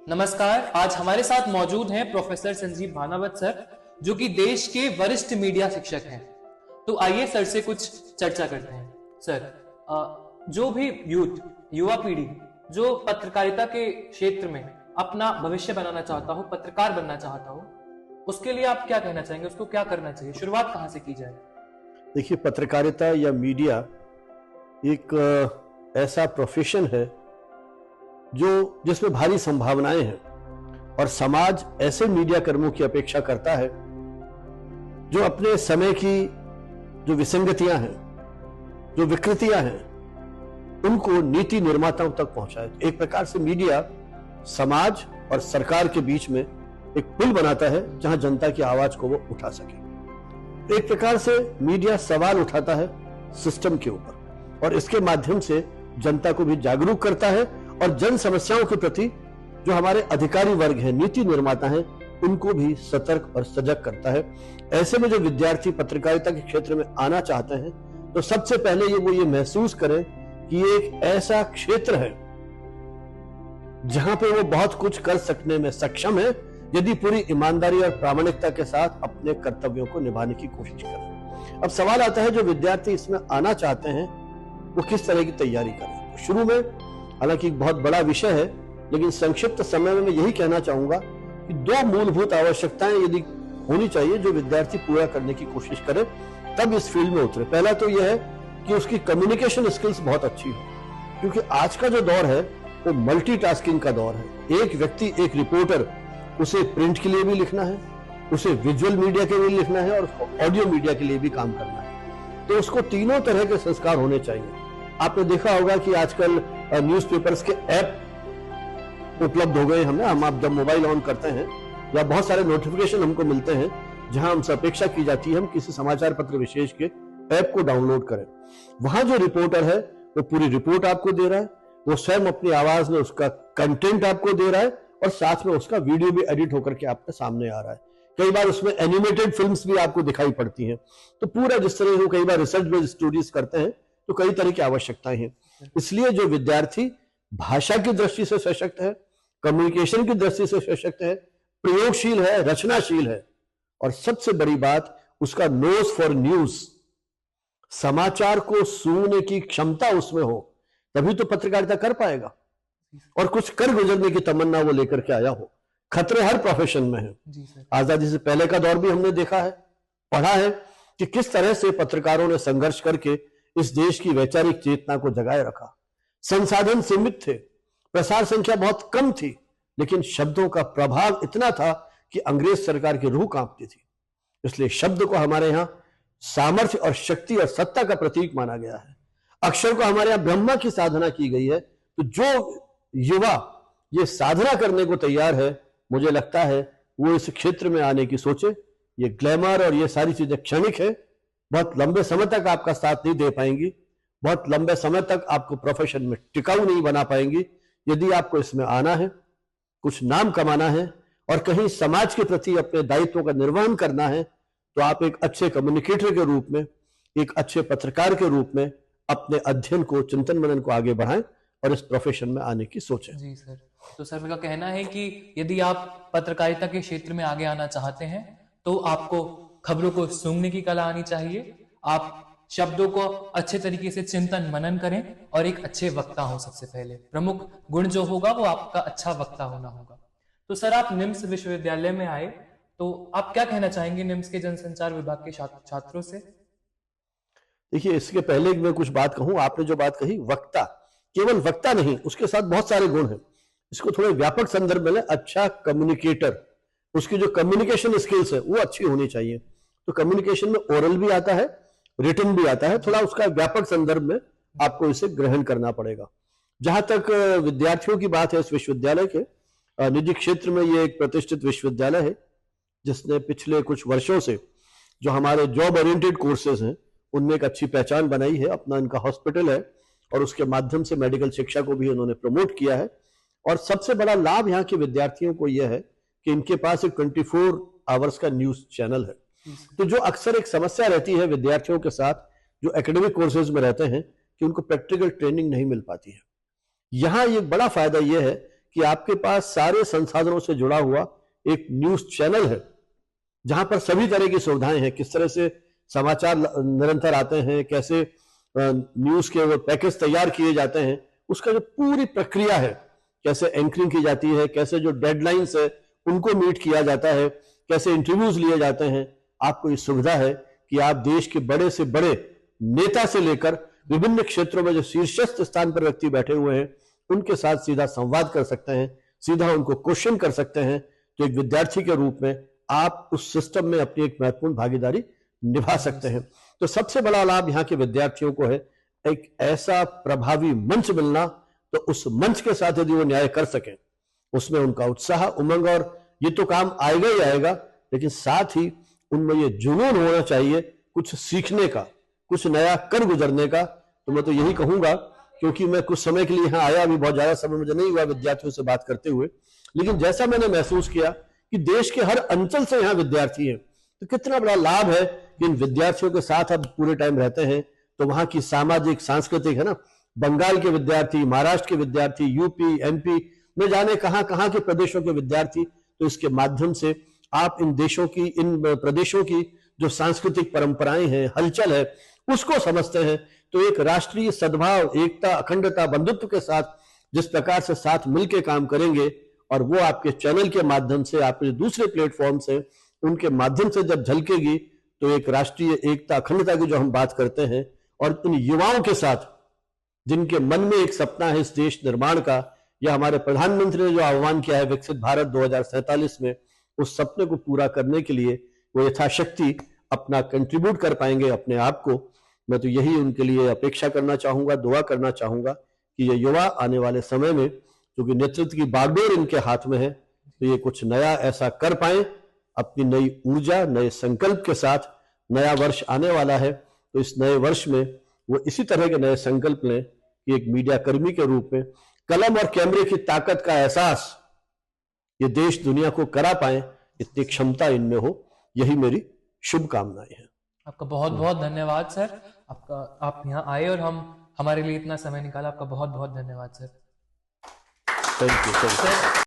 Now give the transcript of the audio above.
नमस्कार। आज हमारे साथ मौजूद हैं प्रोफेसर संजीव भानावत सर, जो कि देश के वरिष्ठ मीडिया शिक्षक हैं। तो आइए सर से कुछ चर्चा करते हैं। सर, जो भी युवा पीढ़ी जो पत्रकारिता के क्षेत्र में अपना भविष्य बनाना चाहता हो, पत्रकार बनना चाहता हो, उसके लिए आप क्या कहना चाहेंगे? उसको क्या करना चाहिए? शुरुआत कहाँ से की जाए? देखिए, पत्रकारिता या मीडिया एक ऐसा प्रोफेशन है जिसमें भारी संभावनाएं हैं और समाज ऐसे मीडिया कर्मियों की अपेक्षा करता है जो अपने समय की जो विसंगतियां हैं, जो विकृतियां हैं, उनको नीति निर्माताओं तक पहुंचाए। एक प्रकार से मीडिया समाज और सरकार के बीच में एक पुल बनाता है जहां जनता की आवाज को वो उठा सके। एक प्रकार से मीडिया सवाल उठाता है सिस्टम के ऊपर और इसके माध्यम से जनता को भी जागरूक करता है और जन समस्याओं के प्रति जो हमारे अधिकारी वर्ग हैं, नीति निर्माता हैं, उनको भी सतर्क और सजग करता है। ऐसे में जो विद्यार्थी पत्रकारिता के क्षेत्र में आना चाहते हैं तो सबसे पहले वो ये महसूस करें कि ये एक ऐसा क्षेत्र है जहां पे वो बहुत कुछ कर सकने में सक्षम है यदि पूरी ईमानदारी और प्रामाणिकता के साथ अपने कर्तव्यों को निभाने की कोशिश करें। अब सवाल आता है, जो विद्यार्थी इसमें आना चाहते हैं वो किस तरह की तैयारी करें? तो शुरू में, हालांकि एक बहुत बड़ा विषय है, लेकिन संक्षिप्त समय में मैं यही कहना चाहूंगा कि 2 मूलभूत आवश्यकताएं यदि होनी चाहिए जो विद्यार्थी पूरा करने की कोशिश करे तब इस फील्ड में उतरे। पहला तो यह है कि उसकी कम्युनिकेशन स्किल्स बहुत अच्छी हो, क्योंकि आज का जो दौर है वो मल्टीटास्किंग का दौर है। एक व्यक्ति, एक रिपोर्टर, उसे प्रिंट के लिए भी लिखना है, उसे विजुअल मीडिया के लिए लिखना है और ऑडियो मीडिया के लिए भी काम करना है। तो उसको तीनों तरह के संस्कार होने चाहिए। आपने देखा होगा कि आजकल न्यूज़पेपर्स के ऐप उपलब्ध हो गए हमें। हम आप जब मोबाइल ऑन करते हैं या बहुत सारे नोटिफिकेशन हमको मिलते हैं जहां हमसे अपेक्षा की जाती है हम किसी समाचार पत्र विशेष के ऐप को डाउनलोड करें। वहां जो रिपोर्टर है वो पूरी रिपोर्ट आपको दे रहा है, वो स्वयं अपनी आवाज में उसका कंटेंट आपको दे रहा है और साथ में उसका वीडियो भी एडिट होकर के आपके सामने आ रहा है। कई बार उसमें एनिमेटेड फिल्म्स भी आपको दिखाई पड़ती हैं। तो पूरा जिस तरह वो कई बार रिसर्च बेस्ड स्टडीज करते हैं तो कई तरह की आवश्यकताएं हैं। इसलिए जो विद्यार्थी भाषा की दृष्टि से सशक्त है, कम्युनिकेशन की दृष्टि से सशक्त है, प्रयोगशील है, रचनाशील है और सबसे बड़ी बात उसका नोज फॉर न्यूज, समाचार को सूंघने की क्षमता उसमें हो, तभी तो पत्रकारिता कर पाएगा और कुछ कर गुजरने की तमन्ना वो लेकर के आया हो। खतरे हर प्रोफेशन में है। आजादी से पहले का दौर भी हमने देखा है, पढ़ा है कि किस तरह से पत्रकारों ने संघर्ष करके इस देश की वैचारिक चेतना को जगाए रखा। संसाधन सीमित थे, प्रसार संख्या बहुत कम थी, लेकिन शब्दों का प्रभाव इतना था कि अंग्रेज सरकार की रूह कांपती थी। इसलिए शब्द को हमारे यहां सामर्थ्य और शक्ति और सत्ता का प्रतीक माना गया है। अक्षर को हमारे यहां ब्रह्मा की साधना की गई है। तो जो युवा ये साधना करने को तैयार है, मुझे लगता है वो इस क्षेत्र में आने की सोचे। ये ग्लैमर और ये सारी चीजें क्षणिक है, बहुत लंबे समय तक आपका साथ नहीं दे पाएंगी, बहुत लंबे समय तक आपको प्रोफेशन में टिकाऊ नहीं बना पाएंगी। यदि आपको इसमें आना है, कुछ नाम कमाना है और कहीं समाज के प्रति अपने दायित्वों का निर्वहन करना है, तो आप एक अच्छे कम्युनिकेटर के रूप में, एक अच्छे पत्रकार के रूप में अपने अध्ययन को, चिंतन मनन को आगे बढ़ाएं और इस प्रोफेशन में आने की सोचें। जी सर। तो सर, मेरा कहना है कि यदि आप पत्रकारिता के क्षेत्र में आगे आना चाहते हैं तो आपको खबरों को सूंघने की कला आनी चाहिए। आप शब्दों को अच्छे तरीके से चिंतन मनन करें और एक अच्छे वक्ता हो। सबसे पहले प्रमुख गुण जो होगा वो आपका अच्छा वक्ता होना होगा। तो सर, आप निम्स विश्वविद्यालय में आए, तो आप क्या कहना चाहेंगे निम्स के जनसंचार विभाग के छात्रों से? देखिए, इसके पहले मैं कुछ बात कहूं। आपने जो बात कही, वक्ता, केवल वक्ता नहीं, उसके साथ बहुत सारे गुण हैं। इसको थोड़े व्यापक संदर्भ में, अच्छा कम्युनिकेटर, उसकी जो कम्युनिकेशन स्किल्स है वो अच्छी होनी चाहिए। तो कम्युनिकेशन में ओरल भी आता है, रिटन भी आता है। थोड़ा उसका व्यापक संदर्भ में आपको इसे ग्रहण करना पड़ेगा। जहां तक विद्यार्थियों की बात है, इस विश्वविद्यालय के निजी क्षेत्र में ये एक प्रतिष्ठित विश्वविद्यालय है जिसने पिछले कुछ वर्षों से जो हमारे जॉब ओरिएंटेड कोर्सेज हैं उनमें एक अच्छी पहचान बनाई है। अपना इनका हॉस्पिटल है और उसके माध्यम से मेडिकल शिक्षा को भी उन्होंने प्रमोट किया है। और सबसे बड़ा लाभ यहाँ के विद्यार्थियों को यह है कि इनके पास एक 24 आवर्स का न्यूज चैनल है। तो जो अक्सर एक समस्या रहती है विद्यार्थियों के साथ जो एकेडमिक कोर्सेज में रहते हैं कि उनको प्रैक्टिकल ट्रेनिंग नहीं मिल पाती है। यहाँ एक बड़ा फायदा यह है कि आपके पास सारे संसाधनों से जुड़ा हुआ एक न्यूज चैनल है जहां पर सभी तरह की सुविधाएं हैं। किस तरह से समाचार निरंतर आते हैं, कैसे न्यूज के वो पैकेज तैयार किए जाते हैं, उसका जो पूरी प्रक्रिया है, कैसे एंकरिंग की जाती है, कैसे जो डेडलाइंस है उनको मीट किया जाता है, कैसे इंटरव्यूज लिए जाते हैं। आपको ये सुविधा है कि आप देश के बड़े से बड़े नेता से लेकर विभिन्न क्षेत्रों में जो शीर्षस्थ स्थान पर व्यक्ति बैठे हुए हैं उनके साथ सीधा संवाद कर सकते हैं, सीधा उनको क्वेश्चन कर सकते हैं। तो एक विद्यार्थी के रूप में आप उस सिस्टम में अपनी एक महत्वपूर्ण भागीदारी निभा सकते हैं। तो सबसे बड़ा लाभ यहाँ के विद्यार्थियों को है एक ऐसा प्रभावी मंच मिलना। तो उस मंच के साथ यदि वो न्याय कर सकें, उसमें उनका उत्साह, उमंग, और ये तो काम आएगा ही आएगा, लेकिन साथ ही उनमें ये जुनून होना चाहिए कुछ सीखने का, कुछ नया कर गुजरने का। तो मैं तो यही कहूंगा, क्योंकि मैं कुछ समय के लिए यहाँ आया, अभी बहुत ज्यादा समय मुझे नहीं हुआ विद्यार्थियों से बात करते हुए, लेकिन जैसा मैंने महसूस किया कि देश के हर अंचल से यहाँ विद्यार्थी हैं, तो कितना बड़ा लाभ है कि इन विद्यार्थियों के साथ अब पूरे टाइम रहते हैं। तो वहां की सामाजिक सांस्कृतिक है ना, बंगाल के विद्यार्थी, महाराष्ट्र के विद्यार्थी, यूपी, एमपी, न जाने कहां कहां के प्रदेशों के विद्यार्थी। तो इसके माध्यम से आप इन देशों की, इन प्रदेशों की जो सांस्कृतिक परंपराएं हैं, हलचल है, उसको समझते हैं। तो एक राष्ट्रीय सद्भाव, एकता, अखंडता, बंधुत्व के साथ जिस प्रकार से साथ मिलकर काम करेंगे, और वो आपके चैनल के माध्यम से, आपके दूसरे प्लेटफॉर्म से, उनके माध्यम से जब झलकेगी, तो एक राष्ट्रीय एकता, अखंडता की जो हम बात करते हैं, और इन युवाओं के साथ जिनके मन में एक सपना है इस देश निर्माण का, या हमारे प्रधानमंत्री ने जो आह्वान किया है विकसित भारत 2047 में, उस सपने को पूरा करने के लिए वो यथाशक्ति अपना कंट्रीब्यूट कर पाएंगे अपने आप को। मैं तो यही उनके लिए अपेक्षा करना चाहूंगा, दुआ करना चाहूंगा कि ये युवा आने वाले समय में, क्योंकि नेतृत्व की बागडोर इनके हाथ में है, तो ये कुछ नया ऐसा कर पाए अपनी नई ऊर्जा, नए संकल्प के साथ। नया वर्ष आने वाला है, तो इस नए वर्ष में वो इसी तरह के नए संकल्प लें कि एक मीडिया कर्मी के रूप में कलम और कैमरे की ताकत का एहसास ये देश दुनिया को करा पाए, इतनी क्षमता इनमें हो। यही मेरी शुभकामनाएं हैं। आपका बहुत बहुत धन्यवाद सर, आप यहाँ आए और हमारे लिए इतना समय निकाला। आपका बहुत बहुत धन्यवाद सर। Thank you sir.